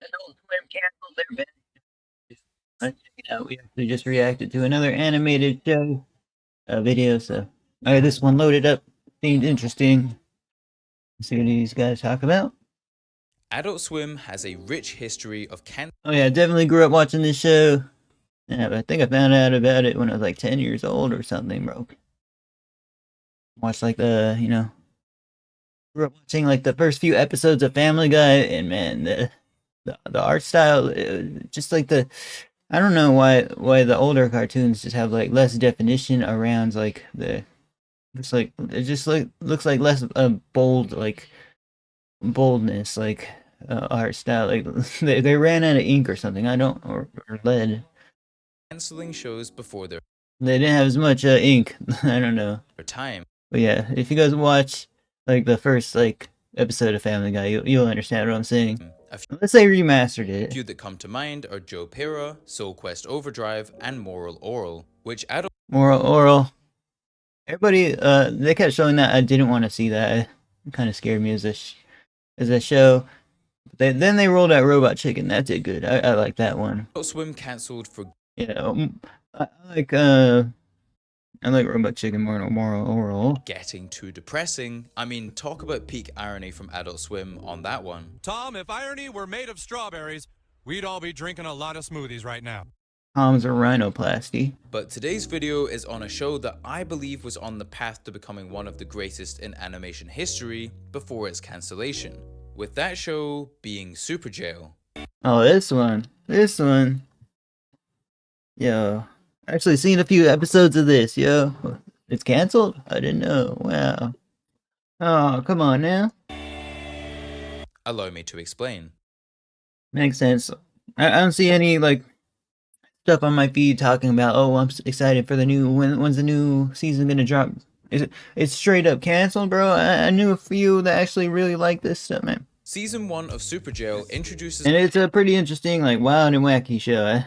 Adult Swim canceled their ban. Let's check it out. We actually just reacted to another animated show video, so I got this one loaded up. Seemed interesting. Let's see what these guys talk about. Adult Swim has a rich history of Oh yeah, definitely grew up watching this show. Yeah, but I think I found out about it when I was like 10 years old or something, bro. Watched like grew up watching like the first few episodes of Family Guy, and man, the art style, just like the I don't know why the older cartoons just have like less definition around like the it's like it just like looks like less bold like boldness like art style like they ran out of ink or something I don't or lead. canceling shows before their They didn't have as much ink. I don't know. time. But yeah, if you guys watch like the first like episode of Family Guy, you'll understand what I'm saying. A Unless they remastered it. few that come to mind are Joe Pera, Soul Quest Overdrive, and Moral Oral, which Adult Moral Oral. Everybody, they kept showing that. I didn't want to see that. It kind of scared me as a show. Then they rolled out Robot Chicken. That did good. I like that one. Swim cancelled for Yeah, I I like Robot Chicken more than Moral Oral. getting too depressing. I mean, talk about peak irony from Adult Swim on that one. Tom, if irony were made of strawberries, we'd all be drinking a lot of smoothies right now. Tom's a rhinoplasty. But today's video is on a show that I believe was on the path to becoming one of the greatest in animation history before its cancellation, with that show being Super Jail. Oh, this one. This one. Yo. Actually seen a few episodes of this, yo. It's canceled? I didn't know. Wow. Oh, come on now. Allow me to explain. Makes sense. I don't see any like stuff on my feed talking about, oh, I'm excited for the new when's the new season gonna drop. It's straight up canceled, bro. I knew a few that actually really like this stuff, man. Season 1 of Super Jail introduces And it's a pretty interesting, like, wild and wacky show.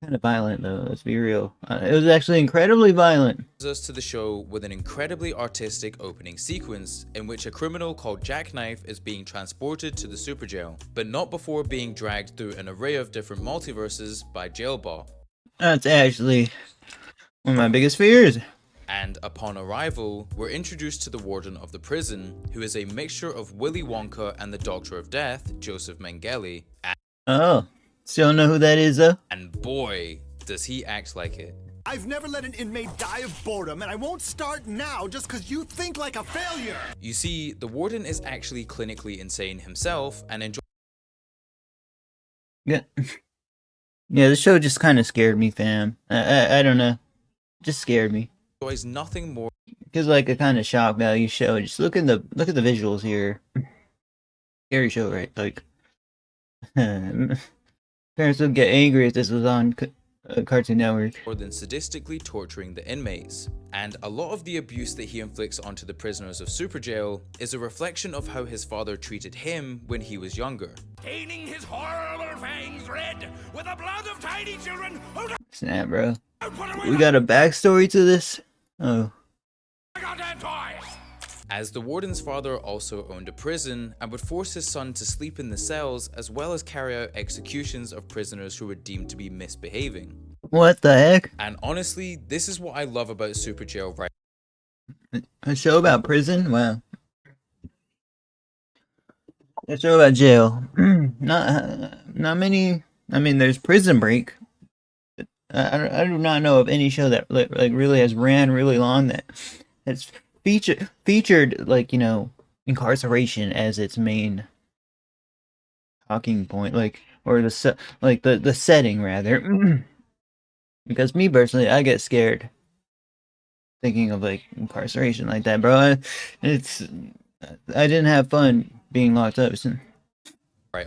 Kind of violent though. Let's be real. It was actually incredibly violent. us to the show with an incredibly artistic opening sequence in which a criminal called Jackknife is being transported to the super jail, but not before being dragged through an array of different multiverses by Jailbot. That's actually one of my biggest fears. And upon arrival, we're introduced to the warden of the prison, who is a mixture of Willy Wonka and the Doctor of Death, Joseph Mengele. Oh, still know who that is though? And boy, does he act like it. I've never let an inmate die of boredom, and I won't start now just because you think like a failure. You see, the warden is actually clinically insane himself and Yeah. Yeah, the show just kind of scared me, fam. I don't know. Just scared me. enjoys nothing more Feels like a kind of shock value show. Just look at the visuals here. Scary show, right? Like, parents would get angry if this was on Cartoon Network. than sadistically torturing the inmates. And a lot of the abuse that he inflicts onto the prisoners of Super Jail is a reflection of how his father treated him when he was younger. Staining his horrible fangs red with the blood of tiny children who Snap, bro. don't put away We got a backstory to this. Oh. the goddamn toys. As the warden's father also owned a prison and would force his son to sleep in the cells as well as carry out executions of prisoners who were deemed to be misbehaving. What the heck? And honestly, this is what I love about Super Jail right A show about prison? Wow. A show about jail. Not many. I mean, there's Prison Break. I do not know of any show that like really has ran really long that has featured like incarceration as its main talking point, like or the setting rather. Because me personally, I get scared thinking of like incarceration like that, bro. I didn't have fun being locked up.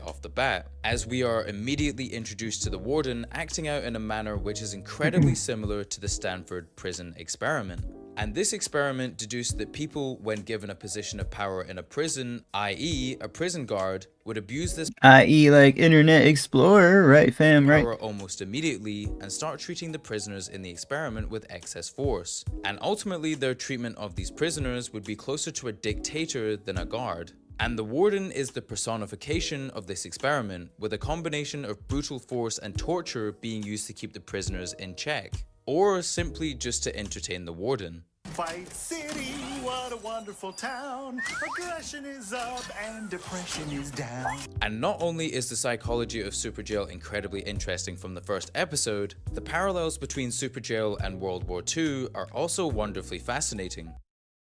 off the bat, as we are immediately introduced to the warden acting out in a manner which is incredibly similar to the Stanford prison experiment. And this experiment deduced that people, when given a position of power in a prison, i.e. a prison guard, would abuse this I.e. like Internet Explorer, right fam, right? power almost immediately and start treating the prisoners in the experiment with excess force. And ultimately their treatment of these prisoners would be closer to a dictator than a guard. And the Warden is the personification of this experiment, with a combination of brutal force and torture being used to keep the prisoners in check, or simply just to entertain the Warden. Fight City, what a wonderful town. Aggression is up and depression is down. And not only is the psychology of Super Jail incredibly interesting from the first episode, the parallels between Super Jail and World War II are also wonderfully fascinating.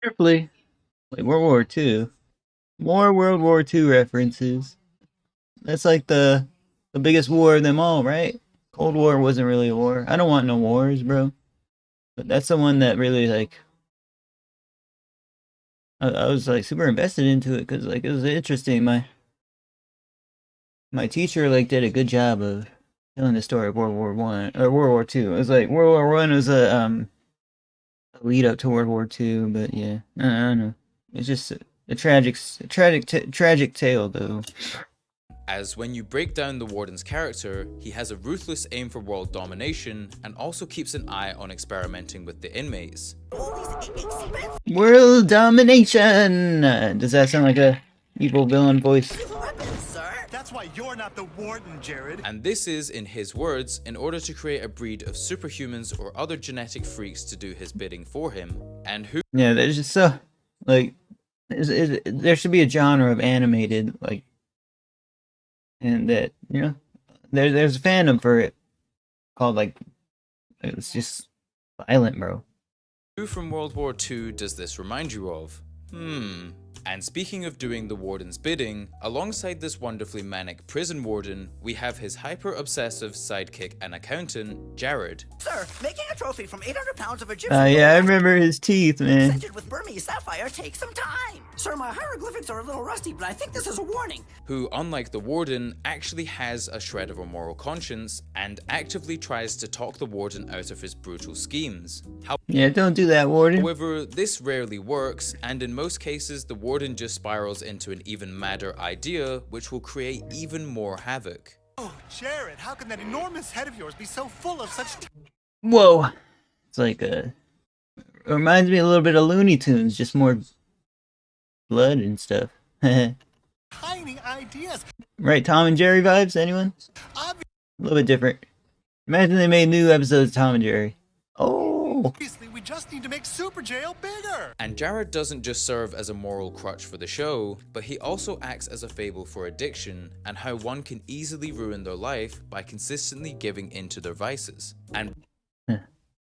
Carefully. Like World War II. More World War II references. That's like the biggest war of them all, right? Cold War wasn't really a war. I don't want no wars, bro. But that's the one that really, like, I was like super invested into it because like it was interesting. My teacher like did a good job of telling the story of World War One or World War Two. It was like World War One was a lead up to World War Two, but yeah, I don't know. It's just a tragic tale though. As when you break down the Warden's character, he has a ruthless aim for world domination and also keeps an eye on experimenting with the inmates. World domination! Does that sound like a evil villain voice? That's why you're not the Warden, Jared. And this is, in his words, in order to create a breed of superhumans or other genetic freaks to do his bidding for him. And who Yeah, there's just so like there should be a genre of animated like, and that there's a fandom for it called like it's just violent, bro. Who from World War II does this remind you of? And speaking of doing the Warden's bidding, alongside this wonderfully manic prison warden, we have his hyper-obsessive sidekick and accountant, Jared. Sir, making a trophy from 800 pounds of Egyptian Yeah, I gold remember his teeth, man. scented with Burmese sapphire takes some time. Sir, my hieroglyphics are a little rusty, but I think this is a warning. Who, unlike the Warden, actually has a shred of a moral conscience and actively tries to talk the Warden out of his brutal schemes. Yeah, don't do that, Warden. However, this rarely works, and in most cases the Warden just spirals into an even madder idea, which will create even more havoc. Oh, Jared, how can that enormous head of yours be so full of such Whoa, it's like it reminds me a little bit of Looney Tunes, just more blood and stuff. tiny ideas? Right, Tom and Jerry vibes, anyone? A little bit different. Imagine they made new episodes of Tom and Jerry. Oh, Obviously, we just need to make Super Jail bigger. And Jared doesn't just serve as a moral crutch for the show, but he also acts as a fable for addiction and how one can easily ruin their life by consistently giving into their vices. And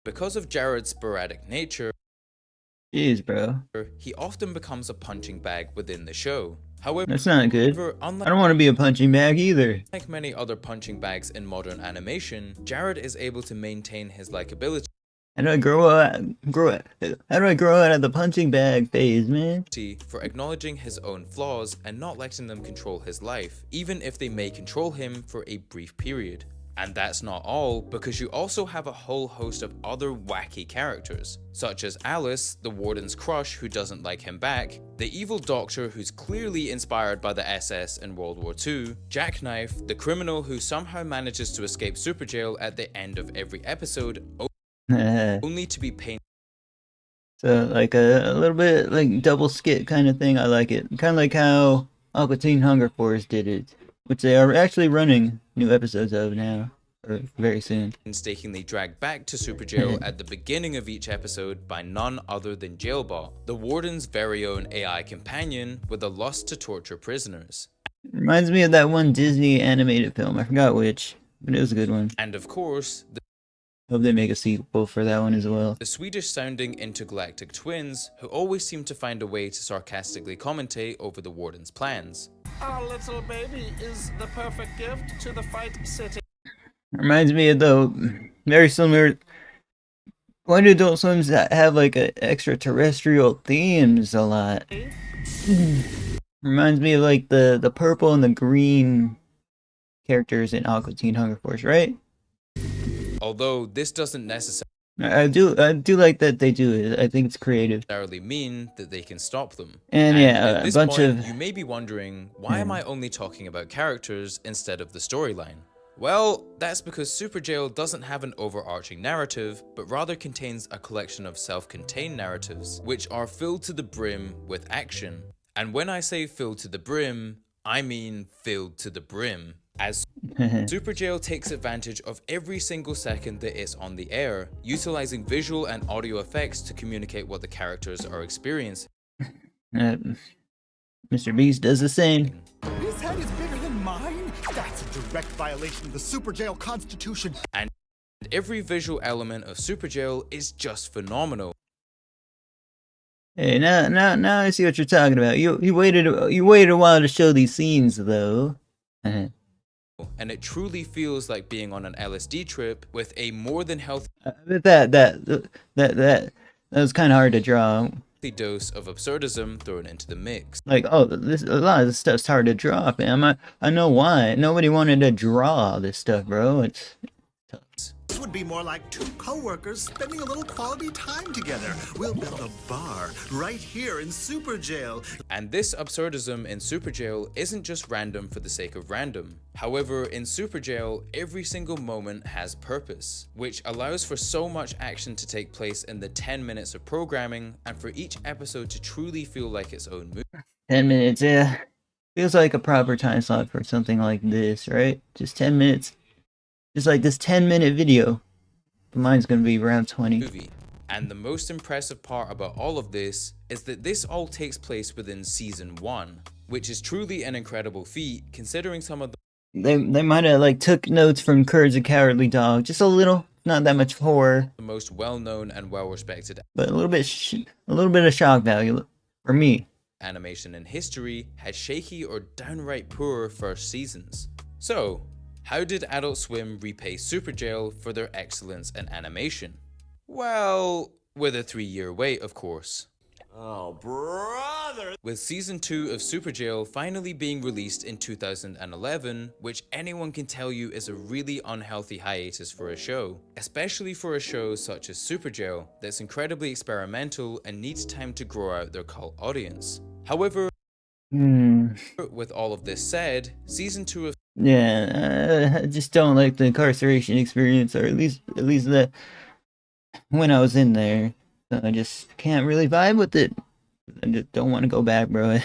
because of Jared's sporadic nature, jeez, bro. he often becomes a punching bag within the show. However, That's not good. I unlike don't want to be a punching bag either. many other punching bags in modern animation, Jared is able to maintain his likability How do I grow out of the punching bag phase, man? for acknowledging his own flaws and not letting them control his life, even if they may control him for a brief period. And that's not all, because you also have a whole host of other wacky characters, such as Alice, the Warden's crush who doesn't like him back, the evil doctor who's clearly inspired by the SS in World War II, Jackknife, the criminal who somehow manages to escape Super Jail at the end of every episode, only to be painted. So like a little bit like double skit kind of thing. I like it. Kind of like how Aqua Teen Hunger Force did it, which they are actually running new episodes of now, or very soon. Painstakingly dragged back to Super Jail at the beginning of each episode by none other than Jailbot, the Warden's very own AI companion with a lust to torture prisoners. Reminds me of that one Disney animated film. I forgot which, but it was a good one. And of course, Hope they make a sequel for that one as well. the Swedish-sounding intergalactic twins, who always seem to find a way to sarcastically commentate over the Warden's plans. Our little baby is the perfect gift to the Fight City. Reminds me of very similar. Why do Adult Swims have like extraterrestrial themes a lot? Reminds me of like the purple and the green characters in Aqua Teen Hunger Force, right? Although this doesn't necessarily I do like that they do it. I think it's creative. mean that they can stop them. And yeah, at a this bunch point, of you may be wondering, why am I only talking about characters instead of the storyline? Well, that's because Super Jail doesn't have an overarching narrative, but rather contains a collection of self-contained narratives, which are filled to the brim with action. And when I say filled to the brim, I mean filled to the brim, as Super Jail takes advantage of every single second that it's on the air, utilizing visual and audio effects to communicate what the characters are experiencing. Mr. Beast does the same. His head is bigger than mine? That's a direct violation of the Super Jail Constitution. And every visual element of Super Jail is just phenomenal. Hey, now I see what you're talking about. You waited a while to show these scenes, though. And it truly feels like being on an LSD trip with a more than healthy But that was kind of hard to draw. dose of absurdism thrown into the mix. Like, oh, a lot of this stuff's hard to draw, fam. I know why. Nobody wanted to draw this stuff, bro. It's tough. This would be more like two co-workers spending a little quality time together. We'll build a bar right here in Super Jail. And this absurdism in Super Jail isn't just random for the sake of random. However, in Super Jail, every single moment has purpose, which allows for so much action to take place in the 10 minutes of programming, and for each episode to truly feel like its own movie. 10 minutes, yeah. Feels like a proper time slot for something like this, right? Just 10 minutes. Just like this 10-minute video. But mine's gonna be around 20. And the most impressive part about all of this is that this all takes place within season 1, which is truly an incredible feat considering some of the They might have like took notes from Courage the Cowardly Dog, just a little, not that much horror, most well-known and well-respected but a little bit of shock value for me. animation in history had shaky or downright poor first seasons. So, how did Adult Swim repay Super Jail for their excellence in animation? Well, with a 3-year wait, of course. Oh, brother! With season 2 of Super Jail finally being released in 2011, which anyone can tell you is a really unhealthy hiatus for a show, especially for a show such as Super Jail that's incredibly experimental and needs time to grow out their cult audience. However, with all of this said, season 2 of Yeah, I just don't like the incarceration experience, or at least the when I was in there. So I just can't really vibe with it. I just don't want to go back, bro.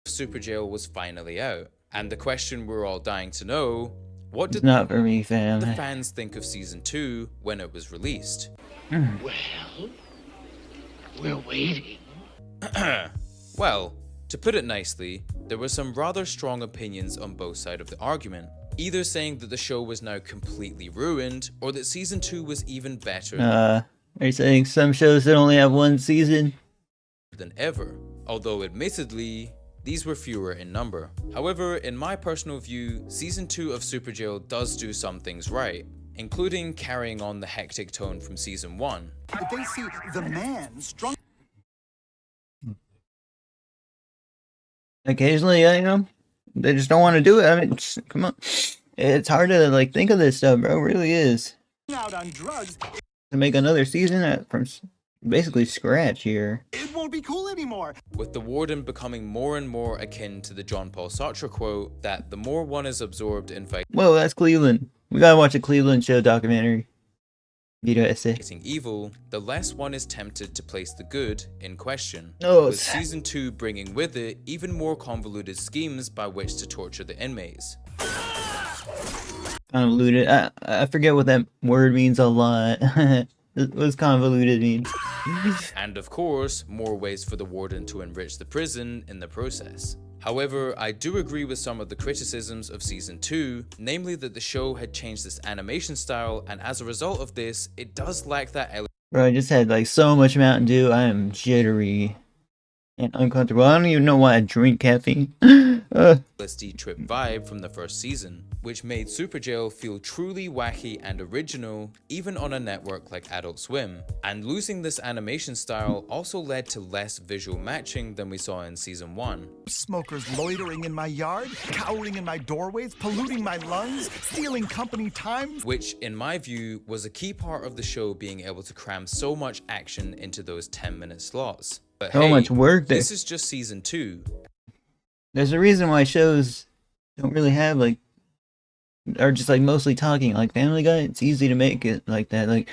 Super Jail was finally out, and the question we're all dying to know, what It's did not for me, fam. the fans think of season 2 when it was released? Well, we're waiting. Well, to put it nicely, there were some rather strong opinions on both sides of the argument, either saying that the show was now completely ruined, or that season 2 was even better Are you saying some shows that only have one season? than ever, although admittedly, these were fewer in number. However, in my personal view, season 2 of Super Jail does do some things right, including carrying on the hectic tone from season 1. If they see the man strung. Occasionally, they just don't want to do it. I mean, come on. It's hard to like think of this stuff, bro. It really is. Out on drugs, To make another season from basically scratch here. it won't be cool anymore. With the warden becoming more and more akin to the John Paul Sartre quote that the more one is absorbed in Whoa, that's Cleveland. We gotta watch a Cleveland show documentary. Video essay. fighting evil, the less one is tempted to place the good in question. Oh, with season 2 bringing with it even more convoluted schemes by which to torture the inmates. Convoluted. I forget what that word means a lot. What's convoluted mean? And of course, more ways for the warden to enrich the prison in the process. However, I do agree with some of the criticisms of season 2, namely that the show had changed its animation style, and as a result of this, it does lack that Bro, I just had like so much Mountain Dew. I am jittery and uncomfortable. I don't even know why I drink caffeine. LSD trip vibe from the first season, which made Super Jail feel truly wacky and original, even on a network like Adult Swim. And losing this animation style also led to less visual matching than we saw in season 1. Smokers loitering in my yard, cowering in my doorways, polluting my lungs, stealing company time. Which, in my view, was a key part of the show being able to cram so much action into those 10-minute slots. But So hey, much work there. this is just season 2. There's a reason why shows don't really have like, are just like mostly talking. Like Family Guy, it's easy to make it like that. Like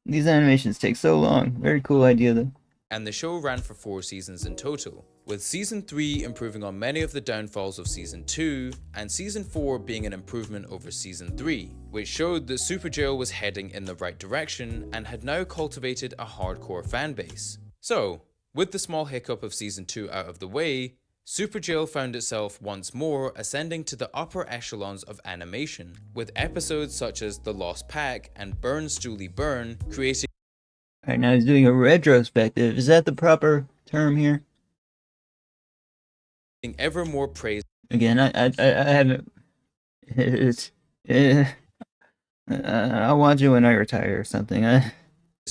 these animations take so long. Very cool idea though. and the show ran for 4 seasons in total, with Season 3 improving on many of the downfalls of Season 2, and Season 4 being an improvement over Season 3, which showed that Superjail was heading in the right direction and had now cultivated a hardcore fanbase. So, with the small hiccup of Season 2 out of the way, Superjail found itself once more ascending to the upper echelons of animation, with episodes such as The Lost Pack and Burn Stoolie Burn creating Alright, now he's doing a retrospective. Is that the proper term here? ever more praise Again, I haven't. It's. I'll watch it when I retire or something.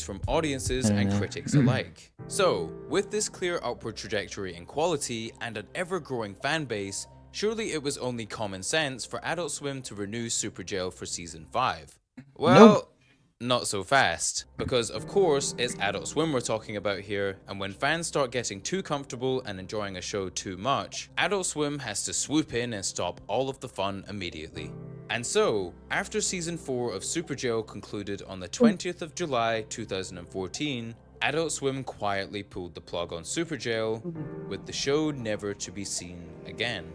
from audiences and critics alike. So, with this clear upward trajectory in quality and an ever-growing fan base, surely it was only common sense for Adult Swim to renew Superjail for Season 5. Well, Nope. not so fast, because of course it's Adult Swim we're talking about here, and when fans start getting too comfortable and enjoying a show too much, Adult Swim has to swoop in and stop all of the fun immediately. And so, after Season 4 of Superjail concluded on the 20th of July 2014, Adult Swim quietly pulled the plug on Superjail, with the show never to be seen again.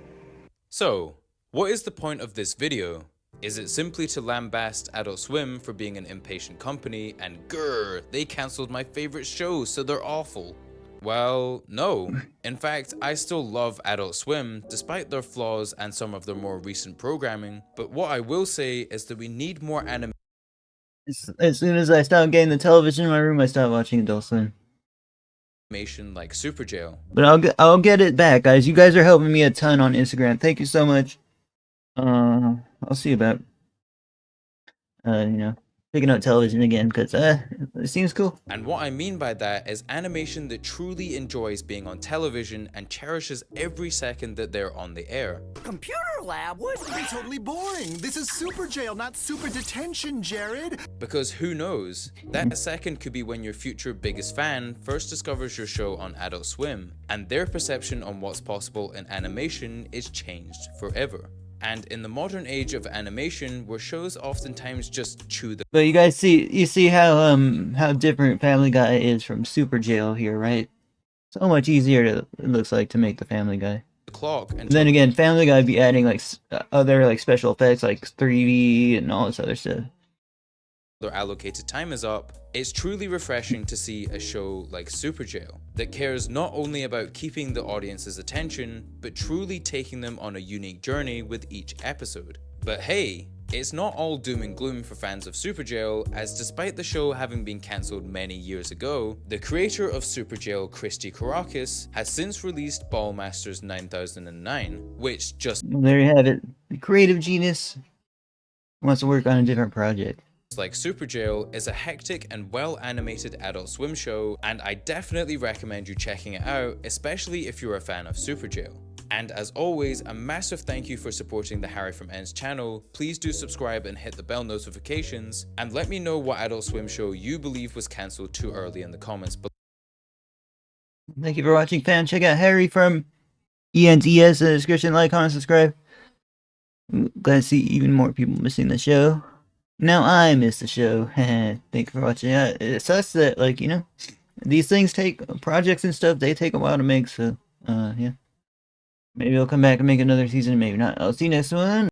So, what is the point of this video? Is it simply to lambast Adult Swim for being an impatient company and grrr, they cancelled my favorite show so they're awful? Well, no. In fact, I still love Adult Swim despite their flaws and some of their more recent programming, but what I will say is that we need more As soon as I stopped getting the television in my room, I stopped watching Adult Swim. animation like Superjail. But I'll get it back, guys. You guys are helping me a ton on Instagram. Thank you so much. I'll see about picking up television again because it seems cool. And what I mean by that is animation that truly enjoys being on television and cherishes every second that they're on the air. Computer lab would Be totally boring. This is Super Jail, not Super Detention, Jared. Because who knows, that second could be when your future biggest fan first discovers your show on Adult Swim, and their perception on what's possible in animation is changed forever. And in the modern age of animation, where shows oftentimes just chew the But you see how different Family Guy is from Superjail here, right? So much easier it looks like to make the Family Guy. clock and And then again, Family Guy be adding like other like special effects like 3D and all this other stuff. their allocated time is up, it's truly refreshing to see a show like Superjail that cares not only about keeping the audience's attention, but truly taking them on a unique journey with each episode. But hey, it's not all doom and gloom for fans of Superjail, as despite the show having been cancelled many years ago, the creator of Superjail, Christy Kourakis, has since released Ballmasters 9009, which just Well, there you have it. The creative genius wants to work on a different project. like Superjail is a hectic and well animated Adult Swim show, and I definitely recommend you checking it out, especially if you're a fan of Superjail. And as always, a massive thank you for supporting the Harry from Ends channel. Please do subscribe and hit the bell notifications, and let me know what Adult Swim show you believe was cancelled too early in the comments below. Thank you for watching, fam. Check out Harry from ENTS in the description. Like, comment, subscribe. I'm glad to see even more people missing the show. Now I miss the show. Thank you for watching. It sucks that, like, these things take projects and stuff. They take a while to make. So, yeah. Maybe I'll come back and make another season. Maybe not. I'll see you next one.